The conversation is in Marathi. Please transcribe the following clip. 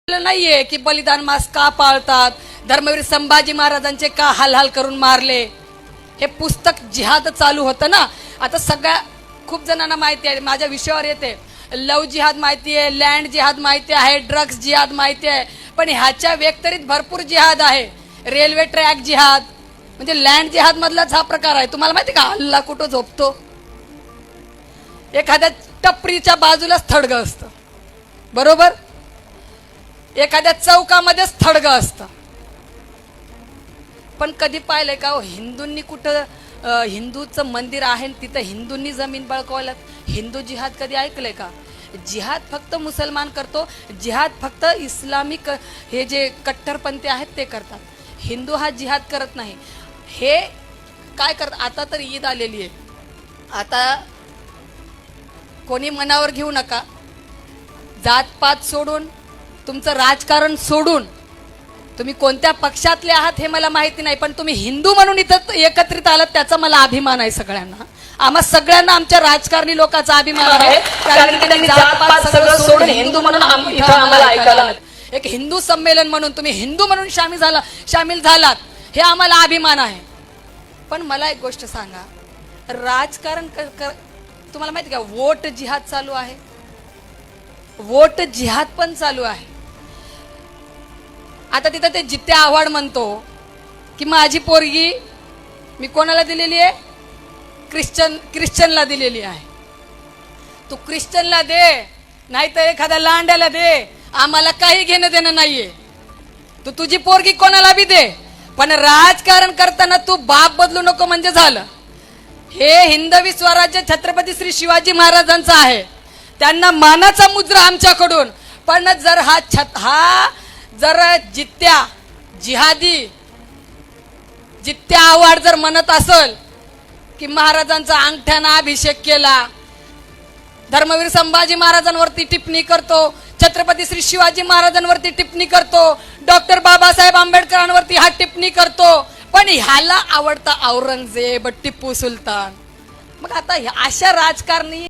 नाहीये की बलिदान मास का पाळतात, धर्मवीर संभाजी महाराजांचे का हाल करून मारले. हे पुस्तक जिहाद चालू होतं ना. आता सगळ्या खूप जणांना माहिती आहे, माझ्या विषयावर येते. लव जिहाद माहिती आहे, लँड जिहाद माहिती आहे, ड्रग्स जिहाद माहिती आहे, पण ह्याच्या व्यतिरिक्त भरपूर जिहाद आहे. रेल्वे ट्रॅक जिहाद म्हणजे लँड जिहाद मधलाच हा प्रकार आहे. तुम्हाला माहिती का अल्ला कुठं झोपतो? एखाद्या टपरीच्या बाजूलाच थडगं असतं, बरोबर. एखाद्या चौकामध्येच थडगं असतं. पण कधी पाहिलंय का हो हिंदूंनी कुठं हिंदूचं मंदिर आहे तिथं हिंदूंनी जमीन बळकावल्यात? हिंदू जिहाद कधी ऐकलंय का? जिहाद फक्त मुसलमान करतो, जिहाद फक्त इस्लामिक हे जे कट्टरपंथी आहेत ते करतात. हिंदू हा जिहाद करत नाही. हे काय करतात? आता तर ईद आलेली आहे, आता कोणी मनावर घेऊ नका. जातपात सोडून, तुमचं राजकारण सोडून, तुम्ही कोणत्या पक्षातले आहात हे मला माहिती नाही, पण तुम्ही हिंदू म्हणून इथं एकत्रित आलात त्याचा मला अभिमान आहे. सगळ्यांना, आम्हा सगळ्यांना आमच्या राजकारणी लोकांचा अभिमान आहे, कारण की त्यांनी जातपात सगळं सोडून हिंदू म्हणून आम्हाला ऐकायला. एक हिंदू संमेलन म्हणून तुम्ही हिंदू म्हणून शामिल झालात, हे आम्हाला अभिमान आहे. पण मला एक गोष्ट सांगा, राजकारण तुम्हाला माहिती का वोट जिहाद चालू आहे, वोट जिहाद पण चालू आहे. आता तिथं ते जित्ते आव्हाड म्हणतो की माझी पोरगी मी कोणाला दिलेली आहे? ख्रिश्चनला दिलेली आहे. तू ख्रिश्चनला दे, नाही तर एखाद्या लांड्याला दे, आम्हाला काही घेणं देणं नाहीये. तू तुझी पोरगी कोणाला बी दे, पण राजकारण करताना तू बाप बदलू नको म्हणजे झालं. हे हिंदवी स्वराज्य छत्रपती श्री शिवाजी महाराजांचं आहे, त्यांना मानाचा मुद्रा आमच्याकडून. पण जर जर जित्या आव्हाड जर म्हणत असेल की महाराजांचा अंगठ्यानं अभिषेक केला, धर्मवीर संभाजी महाराजांवरती टिप्पणी करतो, छत्रपती श्री शिवाजी महाराजांवरती टिप्पणी करतो, डॉक्टर बाबासाहेब आंबेडकरांवरती हा टिप्पणी करतो, पण ह्याला आवडता औरंगजेब, टिप्पू सुलतान. मग आता अशा राजकारणी